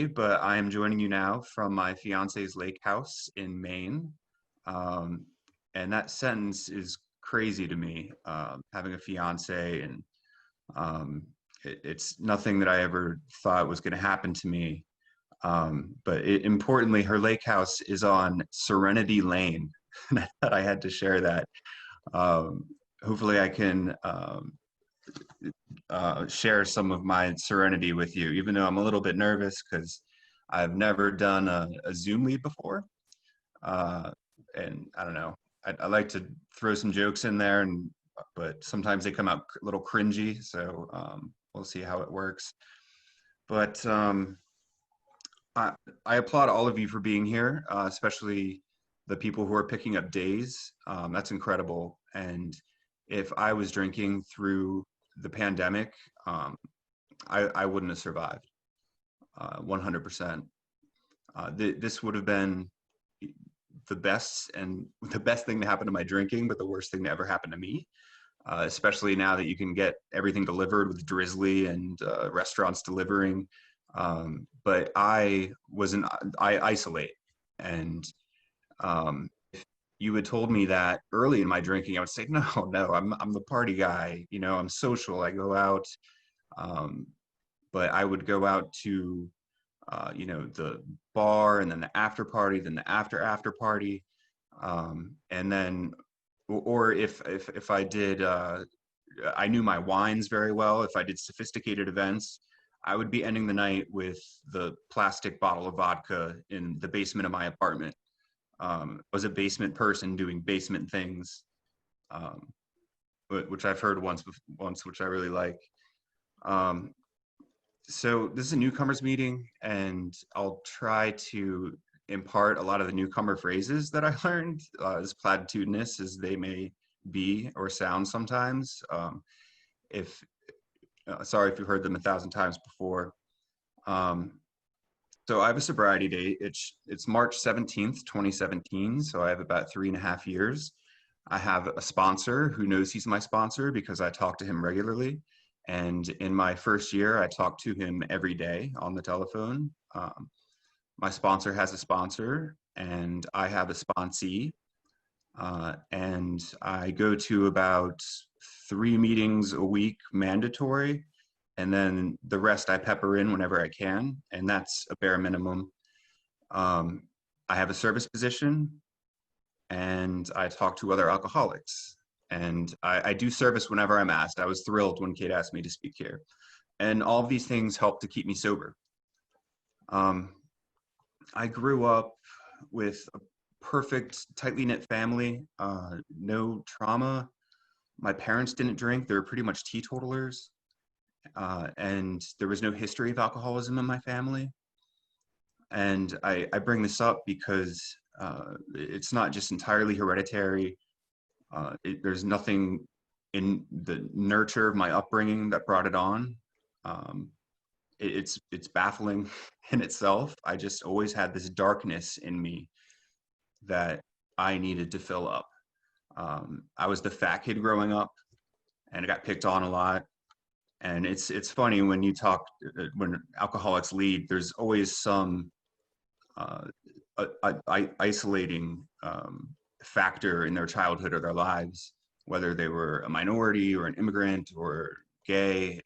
but I am joining you now from my fiance's lake house in Maine. Um, and that sentence is crazy to me, having a fiance, and um, it's nothing that I ever thought was going to happen to me. Importantly, her lake house is on Serenity Lane. And I thought I had to share that. Um, Hopefully, I can share some of my serenity with you, even though I'm a little bit nervous because I've never done a Zoom lead before. Uh, and I don't know, I like to throw some jokes in there, but sometimes they come out a little cringy. So we'll see how it works. But I, I applaud all of you for being here, especially the people who are picking up days. That's incredible. And if I was drinking through the pandemic, um, I wouldn't have survived 100%. This would have been the best thing to happen to my drinking, but the worst thing to ever happen to me. Especially now that you can get everything delivered with Drizzly and restaurants delivering. But I isolate, and if you had told me that early in my drinking, I would say, no, no, I'm the party guy. You know, I'm social. I go out. Um, but I would go out to the bar, and then the after party, then the after party, and then or if I did I knew my wines very well. If I did sophisticated events, I would be ending the night with the plastic bottle of vodka in the basement of my apartment. I was a basement person doing basement things, um, which I've heard once, which I really like. Um, so this is a newcomers meeting, and I'll try to impart a lot of the newcomer phrases that I learned, as platitudinous as they may be or sound sometimes. If Sorry if you've heard them 1,000 times before. Um, so I have a sobriety date. It's March 17th, 2017. So I have about 3.5 years. I have a sponsor who knows he's my sponsor because I talk to him regularly. And in my first year, I talked to him every day on the telephone. My sponsor has a sponsor, and I have a sponsee. And I go to about 3 meetings a week mandatory, and then the rest I pepper in whenever I can, and that's a bare minimum. Um, I have a service position, and I talk to other alcoholics, and I do service whenever I'm asked. I was thrilled when Kate asked me to speak here, and all of these things help to keep me sober. Um, I grew up with a perfect, tightly knit family, no trauma. My parents didn't drink; they were pretty much teetotalers, and there was no history of alcoholism in my family. And I bring this up because it's not just entirely hereditary. There's nothing in the nurture of my upbringing that brought it on. Um, it's baffling in itself. I just always had this darkness in me that I needed to fill up. I was the fat kid growing up, and I got picked on a lot. And it's funny when you talk when alcoholics lead. There's always some uh, isolating factor in their childhood or their lives, whether they were a minority or an immigrant or gay,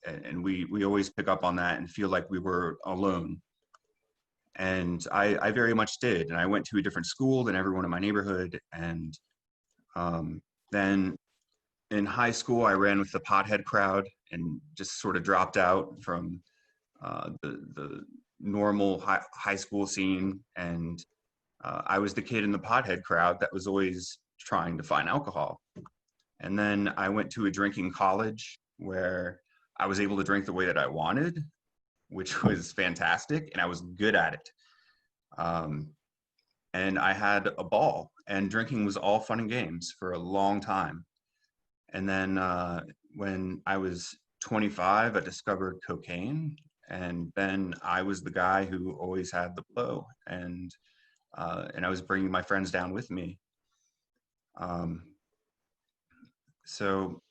and we always pick up on that and feel like we were alone. And I very much did. And I went to a different school than everyone in my neighborhood. And then in high school, I ran with the pothead crowd and just sort of dropped out from the normal high school scene. And I was the kid in the pothead crowd that was always trying to find alcohol. And then I went to a drinking college where I was able to drink the way that I wanted, which was fantastic, and I was good at it. Um, and I had a ball, and drinking was all fun and games for a long time. And then when I was 25, I discovered cocaine, and then I was the guy who always had the blow, and I was bringing my friends down with me. Um, so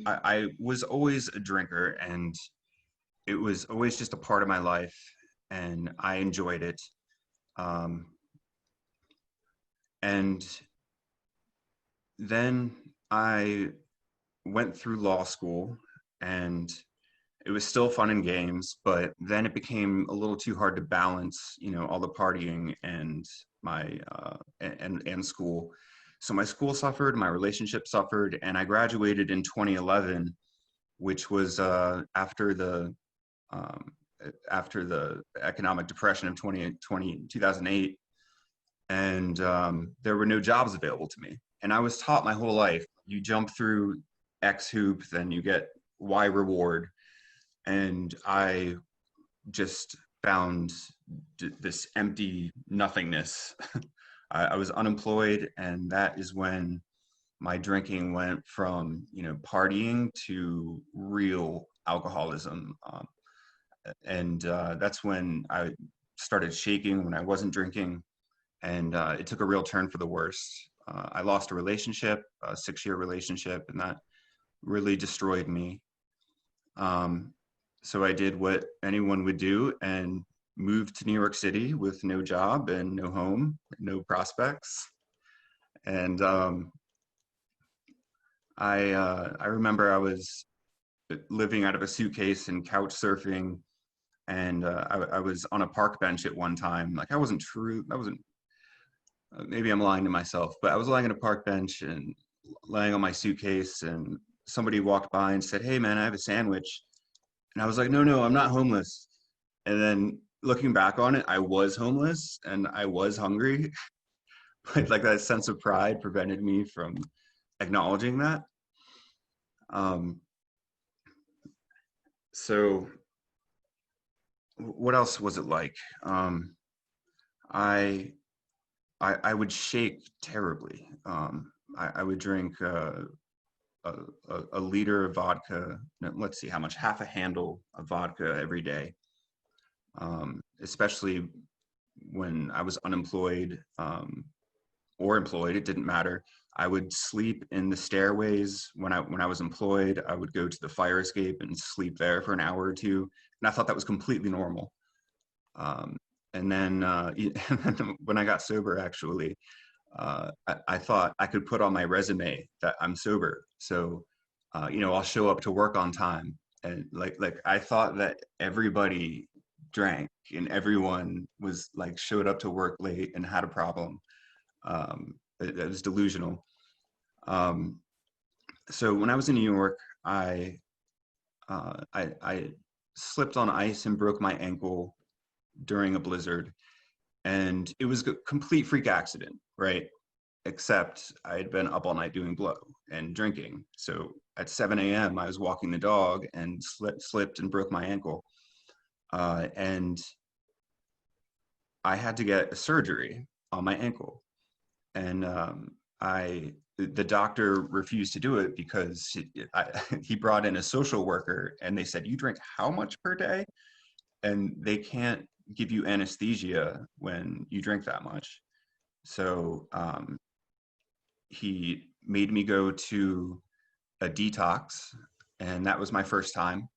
I was always a drinker, and it was always just a part of my life. and I enjoyed it. Um, and then I went through law school, and it was still fun and games, but then it became a little too hard to balance, all the partying and my and school. So my school suffered, my relationship suffered, and I graduated in 2011, which was um, after the economic depression of 2008, and there were no jobs available to me. And I was taught my whole life, you jump through X hoop, then you get Y reward. And I just found this empty nothingness. I was unemployed, and that is when my drinking went from partying to real alcoholism. And that's when I started shaking when I wasn't drinking, and it took a real turn for the worse. I lost a relationship, a 6-year relationship, and that really destroyed me. Um, so I did what anyone would do and moved to New York City with no job and no home, no prospects. And I remember I was living out of a suitcase and couch surfing, and I was on a park bench at one time. Like, I wasn't, maybe I'm lying to myself, but I was lying on a park bench and laying on my suitcase, and somebody walked by and said, "Hey man, I have a sandwich." And I was like, "No, no, I'm not homeless." And then looking back on it, I was homeless and I was hungry. But like that sense of pride prevented me from acknowledging that. Um, so what else was it like? I, I would shake terribly. I would drink a, a liter of vodka. No, let's see how much, half a handle of vodka every day. Especially when I was unemployed, or employed, it didn't matter. I would sleep in the stairways when I was employed. I would go to the fire escape and sleep there for an hour or two, and I thought that was completely normal. Um, and then when I got sober, actually, I thought I could put on my resume that I'm sober. So, I'll show up to work on time, and like I thought that everybody drank and everyone was like showed up to work late and had a problem. It was delusional. Um, so when I was in New York, I slipped on ice and broke my ankle during a blizzard, and it was a complete freak accident, right? Except I had been up all night doing blow and drinking. So at 7 a.m., I was walking the dog and slipped and broke my ankle, and I had to get a surgery on my ankle. And the doctor refused to do it because he brought in a social worker, and they said, "You drink how much per day?" And they can't give you anesthesia when you drink that much. So he made me go to a detox, and that was my first time.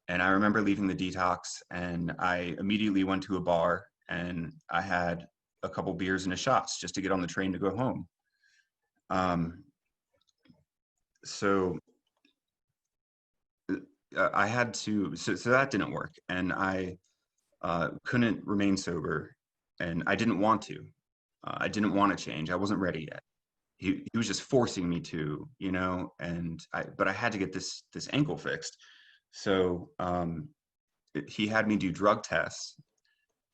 And I remember leaving the detox, and I immediately went to a bar, and I had a couple beers and a shots just to get on the train to go home. Um, so I had to, so that didn't work. And I couldn't remain sober, and I didn't want to. I didn't want to change. I wasn't ready yet. He was just forcing me to, but I had to get this ankle fixed. So he had me do drug tests,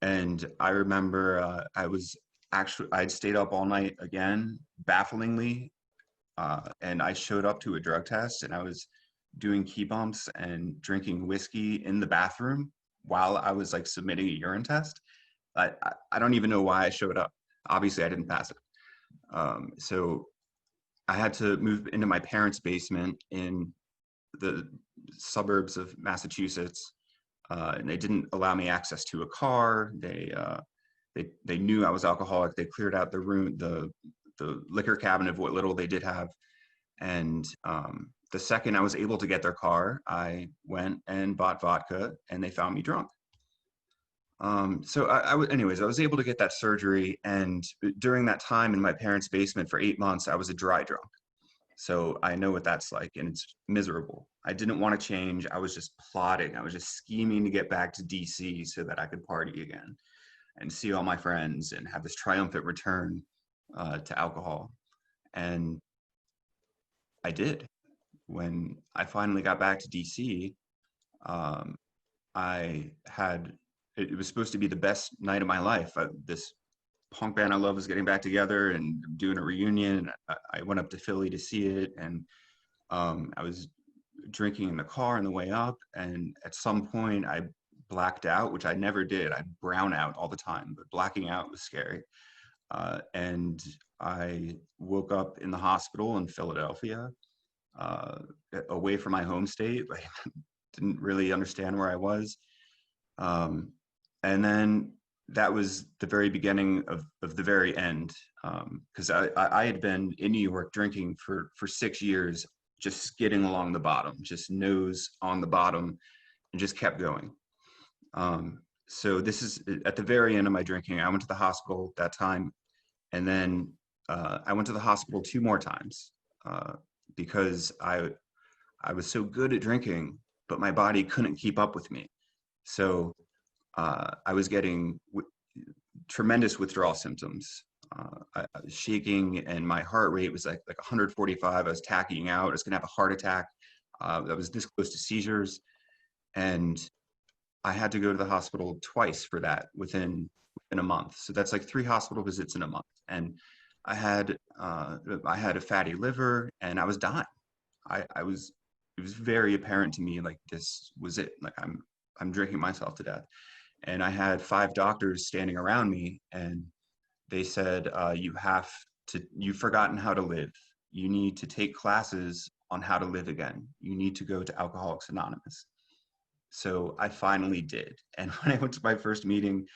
and I remember I'd stayed up all night again, bafflingly, and I showed up to a drug test, and I was doing key bumps and drinking whiskey in the bathroom while I was like submitting a urine test. I don't even know why I showed up. Obviously, I didn't pass it. So I had to move into my parents' basement in the suburbs of Massachusetts, and they didn't allow me access to a car. They knew I was alcoholic. They cleared out the room, the liquor cabinet of what little they did have. And the second I was able to get their car, I went and bought vodka, and they found me drunk. Anyways, I was able to get that surgery, and during that time in my parents' basement for 8 months, I was a dry drunk. So I know what that's like, and it's miserable. I didn't want to change. I was just plotting. I was just scheming to get back to DC so that I could party again and see all my friends and have this triumphant return to alcohol. And I did. When I finally got back to DC, um, I had it was supposed to be the best night of my life. This punk band I love was getting back together and doing a reunion. I went up to Philly to see it, and I was drinking in the car on the way up, and at some point I blacked out, which I never did. I brown out all the time, but blacking out was scary. And I woke up in the hospital in Philadelphia, uh, away from my home state. Like, didn't really understand where I was. Um, and then that was the very beginning of the very end. Because I had been in New York drinking for 6 years, just skidding along the bottom, just nose on the bottom, and just kept going. So this is at the very end of my drinking. I went to the hospital that time, and then I went to the hospital 2 more times because I was so good at drinking, but my body couldn't keep up with me. So I was getting tremendous withdrawal symptoms. I was shaking, and my heart rate was like 145. I was tacking out. I was going to have a heart attack. I was this close to seizures, and I had to go to the hospital twice for that within a month. So that's like 3 hospital visits in a month. And I had a fatty liver, and I was dying. I was It was very apparent to me, like, this was it. Like, I'm drinking myself to death. And I had 5 doctors standing around me, and they said, you've forgotten how to live. You need to take classes on how to live again. You need to go to Alcoholics Anonymous. So I finally did. And when I went to my first meeting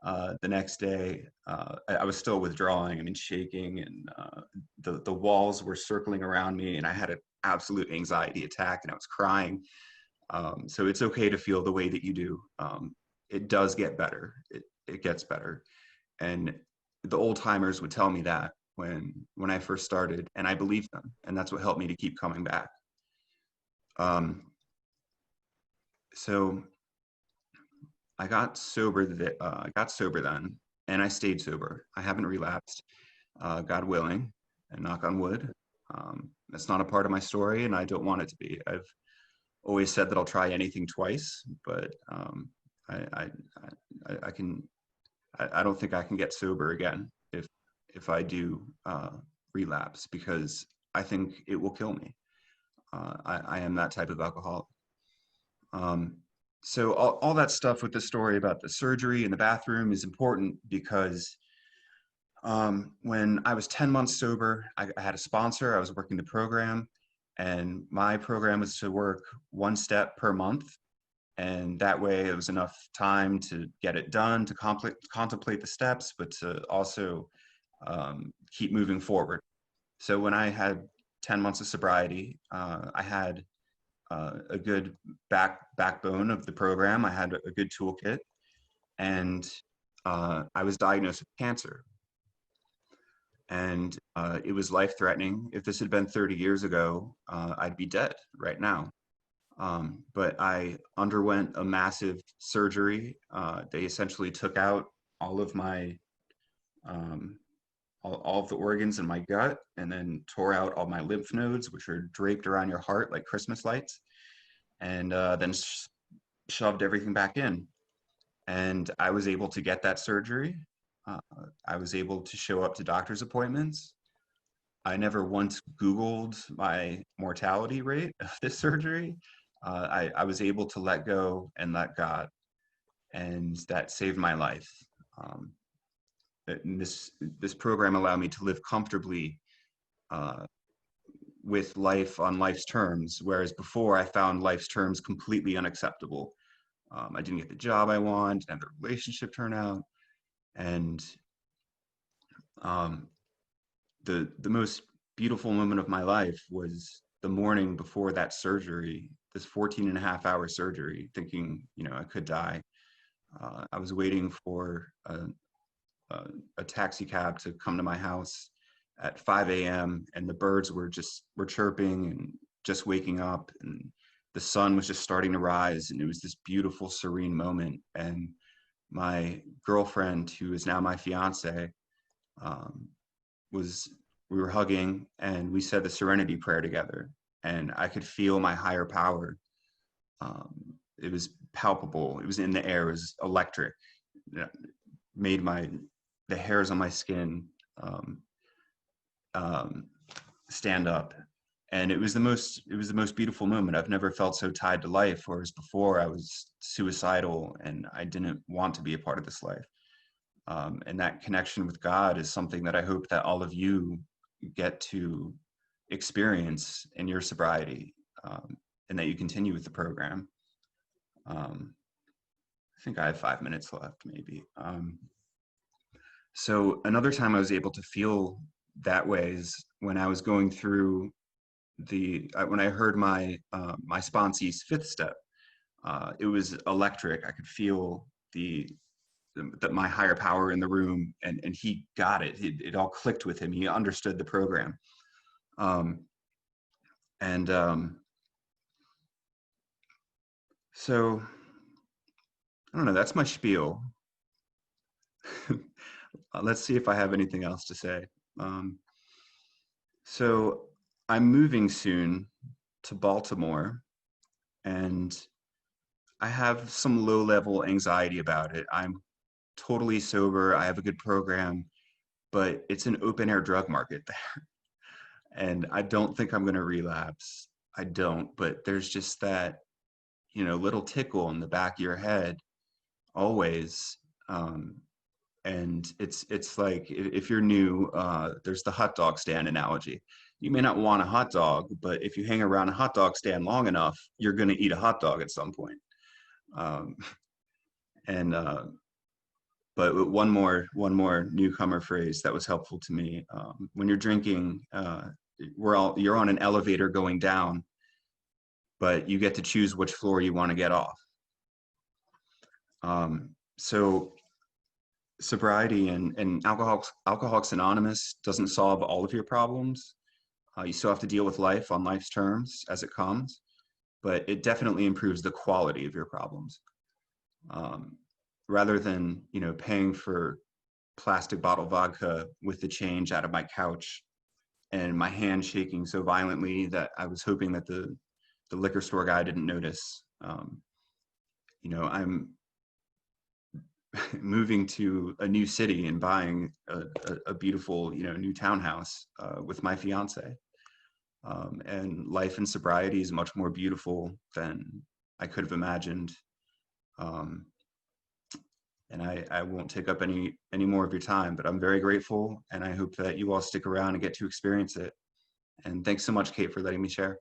the next day, I was still withdrawing. I mean, shaking, and the walls were circling around me, and I had an absolute anxiety attack, and I was crying. So it's okay to feel the way that you do. It does get better. It gets better. And the old timers would tell me that when I first started, and I believed them, and that's what helped me to keep coming back. Um, so I got sober. I got sober then, and I stayed sober. I haven't relapsed, God willing, and knock on wood. That's not a part of my story, and I don't want it to be. I've always said that I'll try anything twice, but I, I, I can. I don't think I can get sober again if I do relapse, because I think it will kill me. I am that type of alcoholic. So all that stuff with the story about the surgery and the bathroom is important because when I was 10 months sober, I had a sponsor. I was working the program, and my program was to work 1 step per month. And that way it was enough time to get it done, to contemplate the steps, but to also keep moving forward. So when I had 10 months of sobriety, I had a good backbone of the program. I had a good toolkit, and I was diagnosed with cancer. And it was life-threatening. If this had been 30 years ago, I'd be dead right now. But I underwent a massive surgery. They essentially took out all of my all of the organs in my gut, and then tore out all my lymph nodes, which are draped around your heart like Christmas lights, and then shoved everything back in. And I was able to get that surgery. I was able to show up to doctor's appointments. I never once Googled my mortality rate of this surgery. I was able to let go and let God, and that saved my life. This program allowed me to live comfortably with life on life's terms, whereas before I found life's terms completely unacceptable. I didn't get the job I want, and the relationship turn out, and the most beautiful moment of my life was the morning before that surgery, this 14 and a half hour surgery, thinking, I could die. I was waiting for a taxi cab to come to my house at 5 a.m. and the birds were chirping and just waking up, and the sun was just starting to rise, and it was this beautiful, serene moment. And my girlfriend, who is now my fiance, um, was we were hugging and we said the Serenity Prayer together, and I could feel my higher power. Um, it was palpable. It was in the air. It was electric. It made the hairs on my skin um, um, stand up, and it was the most beautiful moment. I've never felt so tied to life, whereas before I was suicidal and I didn't want to be a part of this life. And that connection with God is something that I hope that all of you get to experience in your sobriety, and that you continue with the program. I think I have 5 minutes left, maybe. So another time I was able to feel that way is when I was going through when I heard my sponsee's fifth step. It was electric. I could feel that my higher power in the room, and he got it. It all clicked with him. He understood the program. And so I don't know, that's my spiel. Let's see if I have anything else to say. So I'm moving soon to Baltimore, and I have some low-level anxiety about it. I'm totally sober. I have a good program, but it's an open-air drug market there. And I don't think I'm going to relapse. I don't, but there's just that, little tickle in the back of your head always. And it's like, if you're new, there's the hot dog stand analogy. You may not want a hot dog, but if you hang around a hot dog stand long enough, you're going to eat a hot dog at some point. Um, and but one more newcomer phrase that was helpful to me: when you're drinking, you're on an elevator going down, but you get to choose which floor you want to get off. So sobriety and Alcoholics Anonymous doesn't solve all of your problems. You still have to deal with life on life's terms as it comes, but it definitely improves the quality of your problems. Rather than paying for plastic bottle vodka with the change out of my couch and my hand shaking so violently that I was hoping that the liquor store guy didn't notice. I'm moving to a new city and buying a beautiful, new townhouse with my fiance. And life in sobriety is much more beautiful than I could have imagined. And I won't take up any more of your time, but I'm very grateful, and I hope that you all stick around and get to experience it. And thanks so much, Kate, for letting me share.